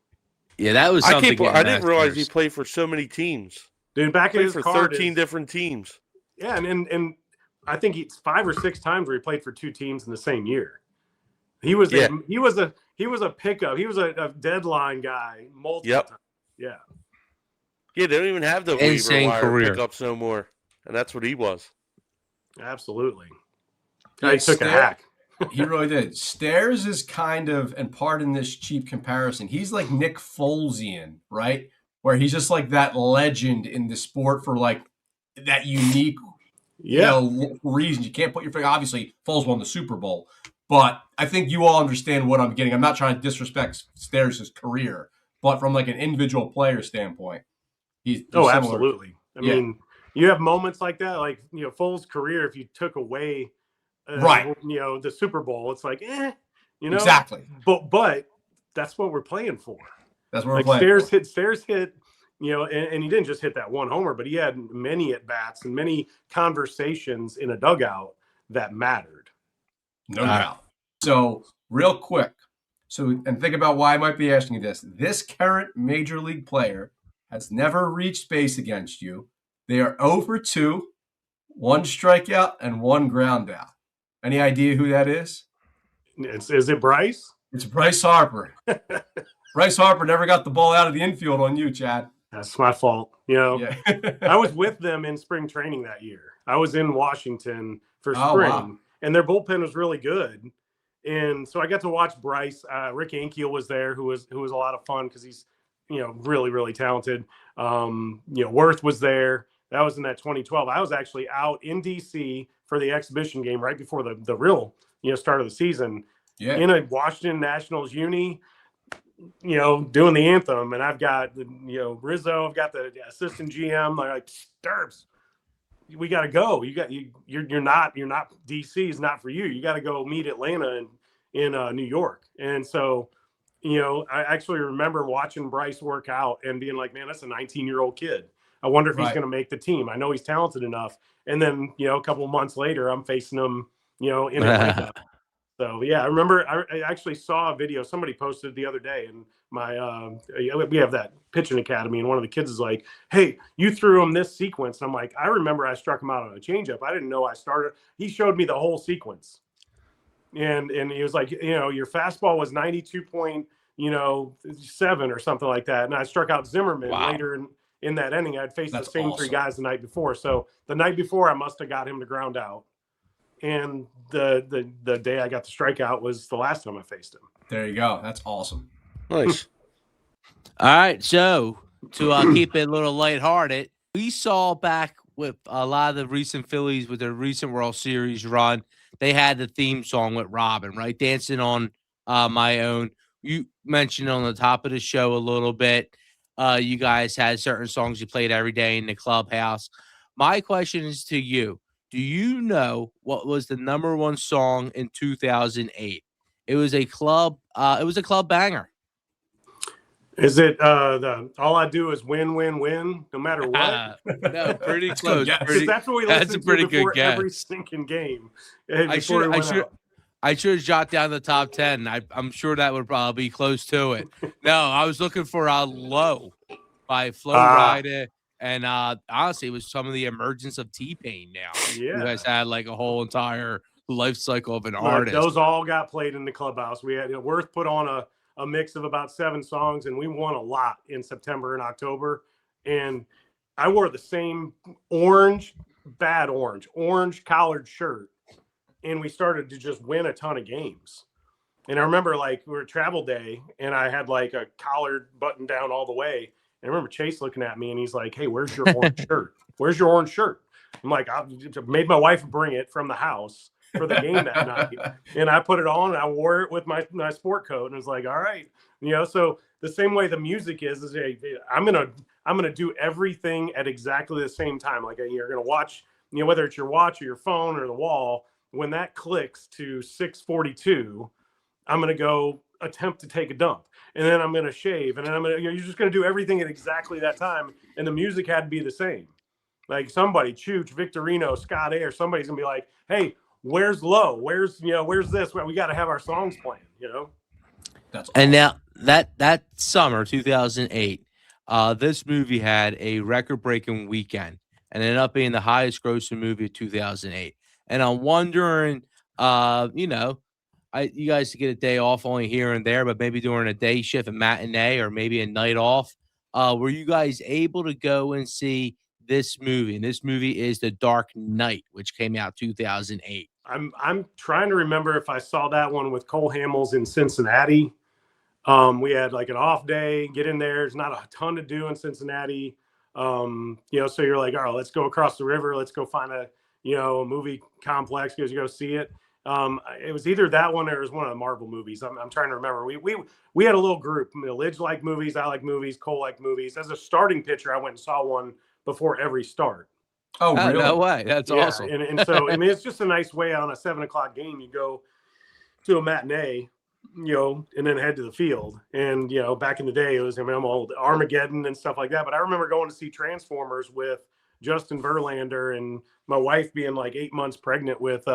Yeah, that was something.
I didn't realize he played for so many teams.
Dude, back in his
for
card
13 different teams.
Yeah, and I think it's 5 or 6 times where he played for 2 teams in the same year. He was a pickup. He was a deadline guy multiple times. Yeah.
Yeah, they don't even have the waiver wire pickups no more, and that's what he was.
Absolutely. He took a hack.
He really did. Stairs is kind of, and pardon this cheap comparison, he's like Nick Folesian, right? Where he's just like that legend in the sport for like that unique reason. You can't put your finger. Obviously, Foles won the Super Bowl, but I think you all understand what I'm getting. I'm not trying to disrespect Stairs' career, but from like an individual player standpoint, he's similar.
Absolutely. I mean, you have moments like that, like Foles' career. If you took away, the Super Bowl, it's like,
exactly.
But that's what we're playing for.
That's what we're playing.
Stairs hit, and he didn't just hit that one homer, but he had many at bats and many conversations in a dugout that mattered.
No doubt. So real quick, and think about why I might be asking you this. This current major league player has never reached base against you. They are 0 for 2, 1 strikeout and 1 ground out. Any idea who that is?
Is it Bryce?
It's Bryce Harper. Bryce Harper never got the ball out of the infield on you, Chad.
That's my fault.
Yeah.
I was with them in spring training that year. I was in Washington for spring,
wow.
and their bullpen was really good. And so I got to watch Bryce. Rick Ankiel was there, who was a lot of fun because he's, really, really talented. Worth was there. That was in that 2012. I was actually out in DC for the exhibition game right before the real, start of the season.
Yeah.
In a Washington Nationals uni, doing the anthem, and I've got Rizzo, I've got the assistant GM. They're like, Derbs, we got to go. You're not DC is not for you. You got to go meet Atlanta in New York. And so, I actually remember watching Bryce work out and being like, man, that's a 19-year-old kid. I wonder if he's going to make the team. I know he's talented enough. And then, a couple of months later, I'm facing him, in Atlanta. So, yeah, I remember I actually saw a video somebody posted the other day, and we have that pitching academy, and one of the kids is like, hey, you threw him this sequence. And I'm like, I remember I struck him out on a changeup. I didn't know I started. He showed me the whole sequence. And he was like, your fastball was 92.7 or something like that. And I struck out Zimmerman later in that inning. I'd faced the same three guys the night before. So the night before, I must have got him to ground out. And the day I got the strikeout was the last time I faced him.
There you go. That's awesome.
Nice.
All right, so to keep it a little lighthearted, we saw back with a lot of the recent Phillies with their recent World Series run, they had the theme song with Robin, right? Dancing on My Own. You mentioned on the top of the show a little bit. You guys had certain songs you played every day in the clubhouse. My question is to you. Do you know what was the #1 song in 2008? It was a club banger.
Is it all I do is win, win, win, no matter what?
No, pretty close.
That's what we listen to before every sinking game.
I should jot down the top 10. I'm sure that would probably be close to it. No, I was looking for Low by Flo Rida. And honestly, it was some of the emergence of T-Pain now.
Yeah.
You guys had like a whole entire life cycle of an artist.
Those all got played in the clubhouse. We had Worth put on a mix of about 7 songs, and we won a lot in September and October. And I wore the same orange collared shirt, and we started to just win a ton of games. And I remember we were at travel day, and I had like a collared button down all the way. And I remember Chase looking at me, and he's like, hey, where's your orange shirt? Where's your orange shirt? I'm like, I made my wife bring it from the house for the game that night. And I put it on, and I wore it with my sport coat, and it was like, all right. So the same way the music is I'm gonna do everything at exactly the same time. Like you're gonna watch, whether it's your watch or your phone or the wall, when that clicks to 6:42, I'm gonna go attempt to take a dump. And then I'm going to shave, and then you're just going to do everything at exactly that time. And the music had to be the same. Like somebody, Chooch, Victorino, Scott Air, somebody's going to be like, hey, where's Low? Where's this? We got to have our songs playing,
That's awesome.
And now that summer, 2008, this movie had a record-breaking weekend and ended up being the highest grossing movie of 2008. And I'm wondering, you guys get a day off only here and there, but maybe during a day shift, a matinee, or maybe a night off. Were you guys able to go and see this movie? And this movie is The Dark Knight, which came out 2008.
I'm trying to remember if I saw that one with Cole Hamels in Cincinnati. We had like an off day, get in there. There's not a ton to do in Cincinnati. So you're like, all right, let's go across the river. Let's go find a movie complex, go see it. It was either that one or it was one of the Marvel movies. I'm trying to remember. We had a little group. Lidge liked movies. I like movies. Cole liked movies. As a starting pitcher, I went and saw one before every start.
Oh, really?
No way. That's awesome.
And so, it's just a nice way on a 7:00 game. You go to a matinee, and then head to the field. And, back in the day, it was, I'm old, Armageddon and stuff like that. But I remember going to see Transformers with Justin Verlander and my wife being like 8 months pregnant with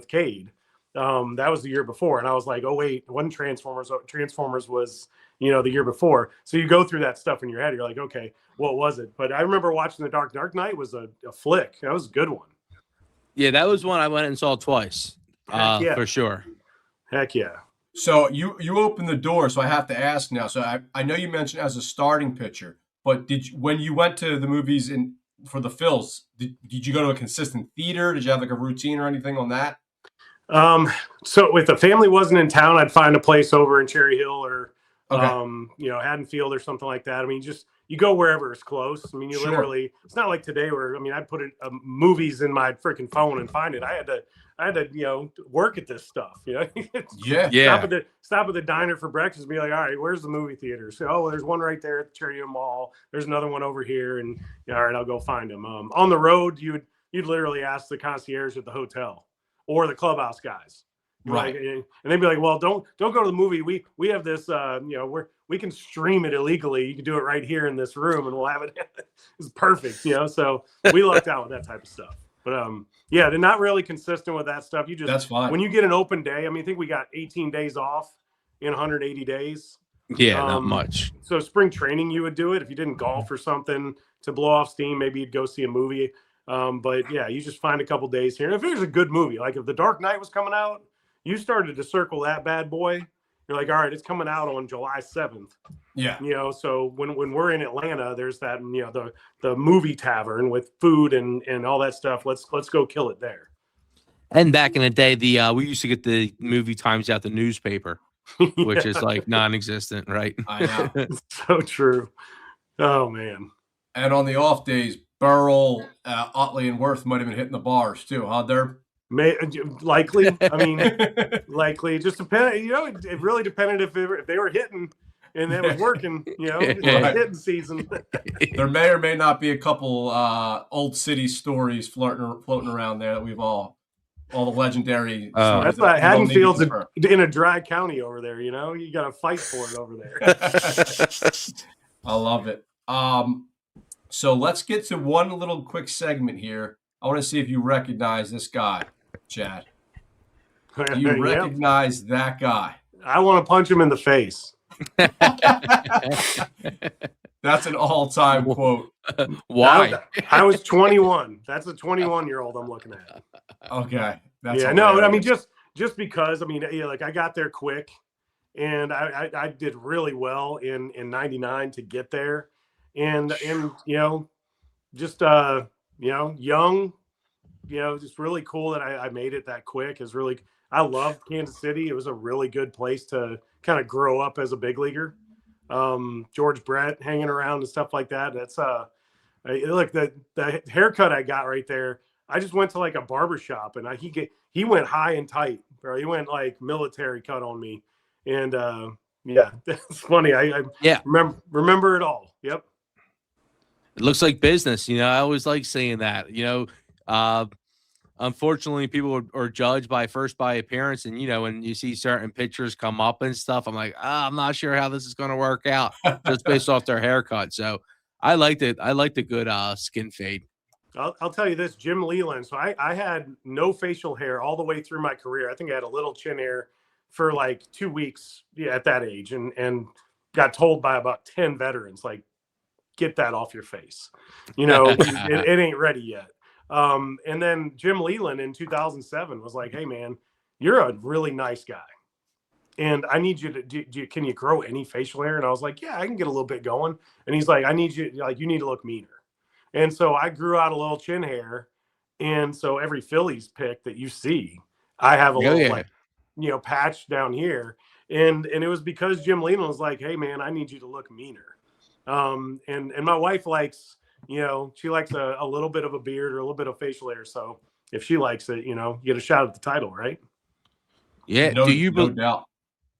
Cade. That was the year before. And I was like, oh, wait, it wasn't Transformers. Transformers was, the year before. So you go through that stuff in your head. You're like, okay, what was it? But I remember watching The Dark Knight was a flick. That was a good one.
Yeah, that was one I went and saw twice. For sure.
Heck yeah.
So you opened the door, so I have to ask now. So I know you mentioned as a starting pitcher, but when you went to the movies for the Phils, did you go to a consistent theater? Did you have like a routine or anything on that?
So if the family wasn't in town, I'd find a place over in Cherry Hill or
Okay.
Haddonfield or something like that. I mean, you go wherever it's close. I mean, you
Sure.
literally, it's not like today where, I mean, I'd put movies in my freaking phone and find it. I had to work at this stuff,
Yeah.
Stop at the diner for breakfast and be like, all right, where's the movie theater? So, well, there's one right there at the Cherry Hill Mall. There's another one over here. And all right, I'll go find them. On the road, you'd literally ask the concierge at the hotel or the clubhouse guys.
Right.
And they'd be like, well, don't go to the movie. We have this, we can stream it illegally. You can do it right here in this room and we'll have it. It's perfect. So we lucked out with that type of stuff. But they're not really consistent with that stuff.
That's fine.
When you get an open day, I mean, I think we got 18 days off in 180 days.
Yeah, not much.
So spring training, you would do it. If you didn't golf or something to blow off steam, maybe you'd go see a movie. But yeah, you just find a couple days here. And if it was a good movie, like if The Dark Knight was coming out, you started to circle that bad boy. You're like, all right, it's coming out on July 7th.
Yeah.
So when we're in Atlanta, there's that, the movie tavern with food and all that stuff. Let's go kill it there.
And back in the day, we used to get the movie times out the newspaper, which is like non-existent, right?
I know.
It's so true. Oh man.
And on the off days, Burrell, Utley, and Worth might have been hitting the bars too, huh?
Likely. I mean, likely. It just depended. It really depended if they were hitting and it was working. Hitting season.
There may or may not be a couple old city stories floating around there that we've all the legendary.
That's why Haddonfield's in a dry county over there. You got to fight for it over there.
I love it. So let's get to one little quick segment here. I want to see if you recognize this guy, Chad. Do you recognize that guy?
I want to punch him in the face.
That's an all-time quote.
Why?
I was 21. That's a 21-year-old I'm looking at.
Okay. That's
no, I mean, just because, I mean, like I got there quick and I did really well in 99 to get there. And just young, just really cool that I made it that quick. I loved Kansas City. It was a really good place to kind of grow up as a big leaguer. George Brett hanging around and stuff like that. That's look, the haircut I got right there. I just went to like a barber shop and he went high and tight, bro. He went like military cut on me. And that's funny. I remember it all. Yep.
It looks like business. I always like seeing that. Unfortunately, people are judged by appearance, and when you see certain pictures come up and stuff, I'm like, I'm not sure how this is going to work out just based off their haircut. So I liked it. I liked the good skin fade.
I'll tell you this, Jim Leland. So I had no facial hair all the way through my career. I think I had a little chin hair for like 2 weeks at that age, and got told by about 10 veterans, like, get that off your face. It ain't ready yet. And then Jim Leland in 2007 was like, hey man, you're a really nice guy. And I need you to, can you grow any facial hair? And I was like, yeah, I can get a little bit going. And he's like, I need you, like, you need to look meaner. And so I grew out a little chin hair. And so every Phillies pick that you see, I have a little patch down here. And it was because Jim Leland was like, hey man, I need you to look meaner. And my wife likes, she likes a little bit of a beard or a little bit of facial hair. So if she likes it, you get a shot at the title, right?
Yeah.
No doubt.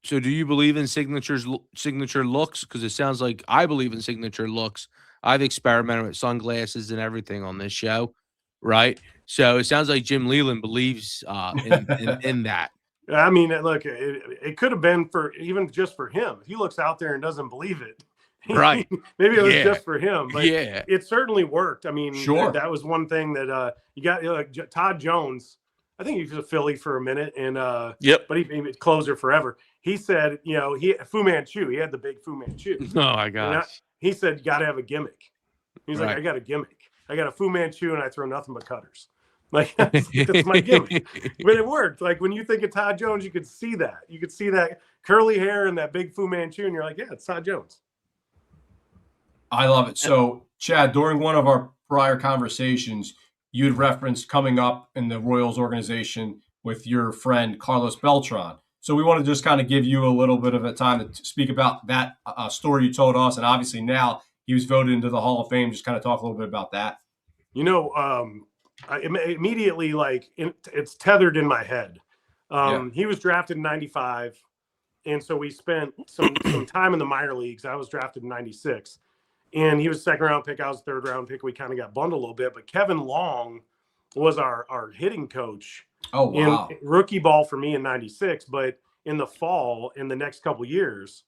So do you believe in signature looks? Because it sounds like I believe in signature looks. I've experimented with sunglasses and everything on this show, right? So it sounds like Jim Leland believes in that.
I mean, look, it could have been even just for him. If he looks out there and doesn't believe it,
right?
Maybe it was just for him, but
it
certainly worked. I mean,
sure.
That was one thing that you got. Todd Jones, I think he was a Philly for a minute, and but he was closer forever. He said, Fu Manchu. He had the big Fu Manchu.
Oh my gosh.
He said, you got to have a gimmick. He's like, I got a gimmick. I got a Fu Manchu, and I throw nothing but cutters. Like that's my gimmick. But it worked. Like when you think of Todd Jones, you could see that. You could see that curly hair and that big Fu Manchu, and you're like, yeah, it's Todd Jones.
I love it. So, Chad, during one of our prior conversations, you had referenced coming up in the Royals organization with your friend Carlos Beltran. So we want to just kind of give you a little bit of a time to speak about that story you told us, and obviously now he was voted into the Hall of Fame. Just kind of talk a little bit about that.
You know, I immediately, like, it's tethered in my head. He was drafted in 95, and so we spent some time in the minor leagues. I was drafted in 96, and he was second round pick. I was third round pick. We kind of got bundled a little bit, but Kevin Long was our hitting coach.
Oh, wow.
In rookie ball for me in 96, but in the fall, in the next couple years,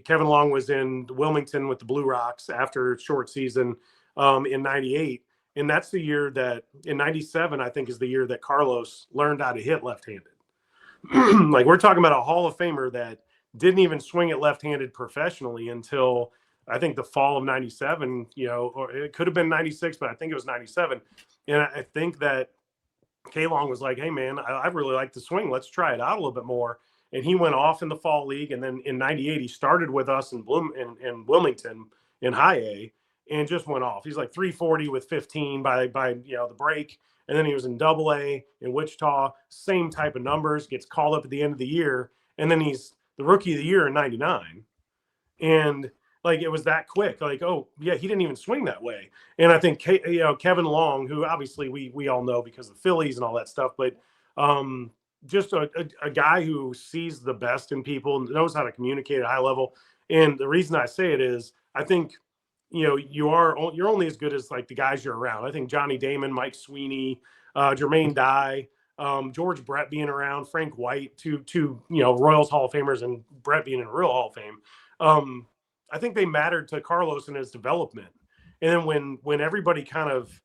Kevin Long was in Wilmington with the Blue Rocks after a short season in 98. And that's the year that, in 97, I think, is the year that Carlos learned how to hit left-handed. Like, we're talking about a Hall of Famer that didn't even swing it left-handed professionally until, I think, the fall of 97, or it could have been 96, but I think it was 97. And I think that K-Long was like, hey, man, I really like to swing. Let's try it out a little bit more. And he went off in the fall league. And then in 98, he started with us in Wilmington in high A and just went off. He's like 340 with 15 by the break. And then he was in double A in Wichita, same type of numbers, gets called up at the end of the year. And then he's the rookie of the year in 99. And like, it was that quick. Like, oh yeah, he didn't even swing that way. And I think Kevin Long, who obviously we all know because of the Phillies and all that stuff, but just a guy who sees the best in people, knows how to communicate at a high level. And the reason I say it is, I think you're only as good as like the guys you're around. I think Johnny Damon, Mike Sweeney, Jermaine Dye, George Brett being around, Frank White, two Royals Hall of Famers, and Brett being in a real Hall of Fame. I think they mattered to Carlos in his development. And then when everybody kind of,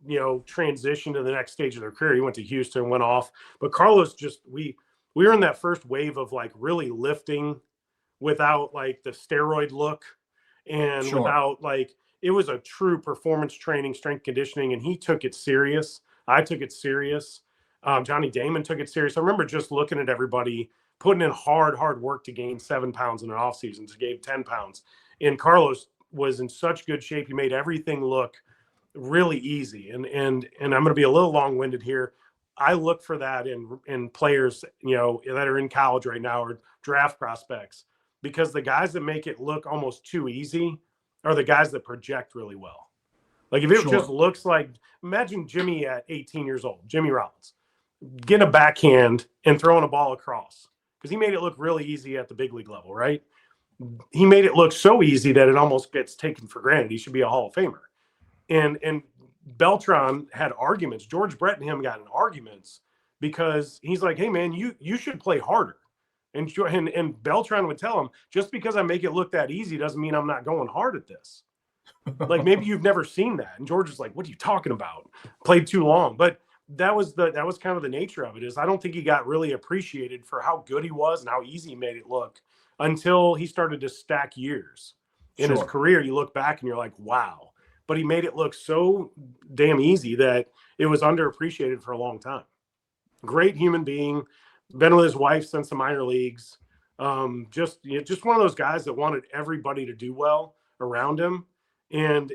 transitioned to the next stage of their career, he went to Houston, went off. But Carlos we were in that first wave of like really lifting without like the steroid look and without like, it was a true performance training, strength conditioning, and he took it serious. I took it serious. Johnny Damon took it serious. I remember just looking at everybody putting in hard work to gain 7 pounds in an off season, to gain 10 pounds. And Carlos was in such good shape. He made everything look really easy. And I'm going to be a little long-winded here. I look for that in players, that are in college right now or draft prospects, because the guys that make it look almost too easy are the guys that project really well. Like if it just looks like, imagine Jimmy at 18 years old, Jimmy Rollins, getting a backhand and throwing a ball across, because he made it look really easy at the big league level, right? He made it look so easy that it almost gets taken for granted. He should be a Hall of Famer. And Beltran had arguments. George Brett and him got in arguments because he's like, hey, man, you should play harder. And Beltran would tell him, just because I make it look that easy doesn't mean I'm not going hard at this. Like, maybe you've never seen that. And George is like, what are you talking about? Played too long. But that was kind of the nature of it, is I don't think he got really appreciated for how good he was and how easy he made it look until he started to stack years in his career. You look back and you're like, wow. But he made it look so damn easy that it was underappreciated for a long time. Great human being, been with his wife since the minor leagues. Just one of those guys that wanted everybody to do well around him, and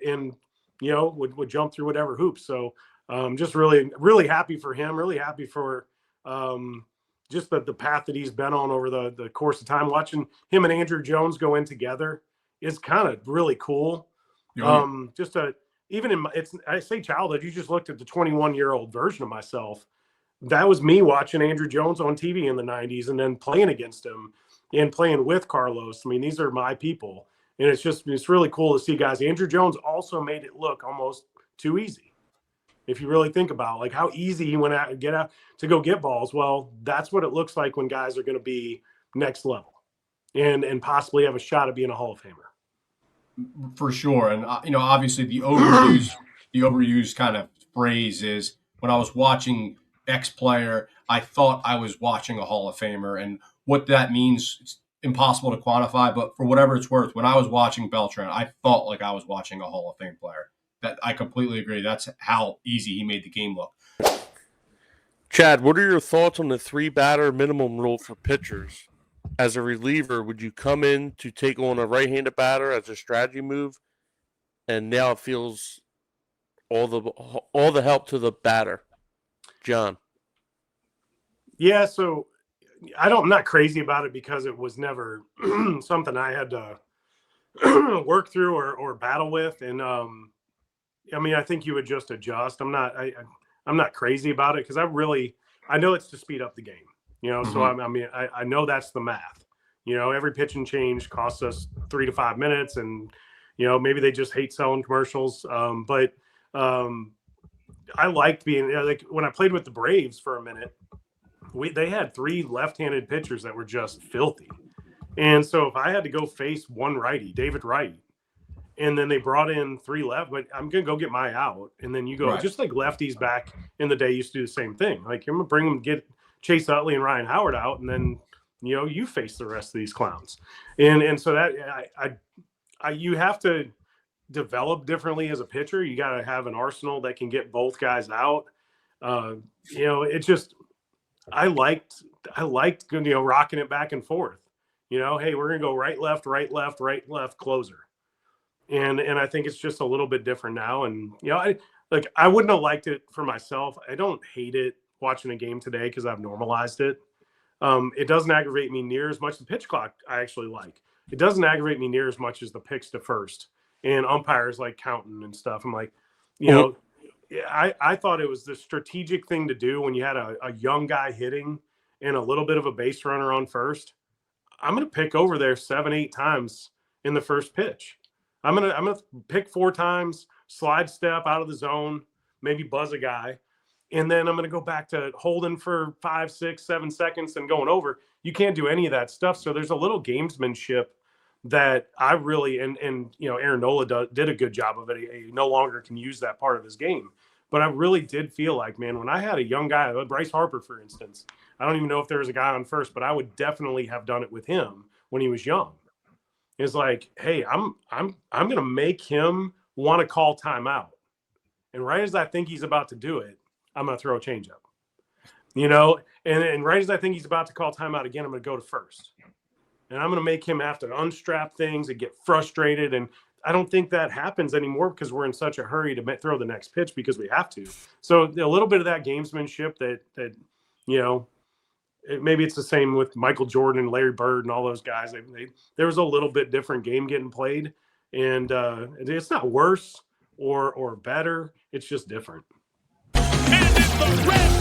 would jump through whatever hoops. So just really, really happy for him. Really happy for just the path that he's been on over the course of time. Watching him and Andrew Jones go in together is kind of really cool. I say childhood. You just looked at the 21-year-old version of myself. That was me watching Andrew Jones on TV in the 90s and then playing against him and playing with Carlos. I mean, these are my people. And it's really cool to see guys. Andrew Jones also made it look almost too easy. If you really think about like how easy he went out to go get balls. Well, that's what it looks like when guys are going to be next level and possibly have a shot at being a Hall of Famer.
For sure. And, obviously the overused kind of phrase is, when I was watching X player, I thought I was watching a Hall of Famer. And what that means, it's impossible to quantify. But for whatever it's worth, when I was watching Beltran, I felt like I was watching a Hall of Fame player. That I completely agree. That's how easy he made the game look.
Chad, what are your thoughts on the 3-batter minimum rule for pitchers? As a reliever, would you come in to take on a right-handed batter as a strategy move? And now it feels all the help to the batter. John.
Yeah, so I'm not crazy about it because it was never something I had to work through or battle with. And I mean, I think you would just adjust. I'm not crazy about it because I know it's to speed up the game. You know, so I know that's the math. You know, every pitch and change costs us 3 to 5 minutes, and you know maybe they just hate selling commercials. But I liked being like when I played with the Braves for a minute. They had 3 left-handed pitchers that were just filthy, and so if I had to go face one righty, David Wright, and then they brought in 3 left, but I'm gonna go get my out, and then you go just like lefties back in the day used to do the same thing. Like I'm gonna bring them, get Chase Utley and Ryan Howard out, and then you know you face the rest of these clowns, and so that I you have to develop differently as a pitcher. You got to have an arsenal that can get both guys out. You know, it just I liked you know rocking it back and forth. You know, hey, we're gonna go right left, closer. And I think it's just a little bit different now. And you know, I wouldn't have liked it for myself. I don't hate it watching a game today because I've normalized it. It doesn't aggravate me near as much. The pitch clock I actually like. It doesn't aggravate me near as much as the picks to first and umpires like counting and stuff. I'm like, you know, I thought it was the strategic thing to do when you had a young guy hitting and a little bit of a base runner on first. I'm going to pick over there 7, 8 times in the first pitch. I'm gonna pick 4 times, slide step out of the zone, maybe buzz a guy, and then I'm gonna go back to holding for 5, 6, 7 seconds and going over. You can't do any of that stuff. So there's a little gamesmanship that I really and you know Aaron Nola did a good job of it. He no longer can use that part of his game. But I really did feel like, man, when I had a young guy, Bryce Harper, for instance, I don't even know if there was a guy on first, but I would definitely have done it with him when he was young. Is like, hey, I'm gonna make him want to call timeout, and right as I think he's about to do it, I'm gonna throw a changeup, you know, and right as I think he's about to call timeout again, I'm gonna go to first, and I'm gonna make him have to unstrap things and get frustrated, and I don't think that happens anymore because we're in such a hurry to throw the next pitch because we have to. So a little bit of that gamesmanship that you know. Maybe it's the same with Michael Jordan and Larry Bird and all those guys. There was a little bit different game getting played, and it's not worse or better. It's just different.
And it's the red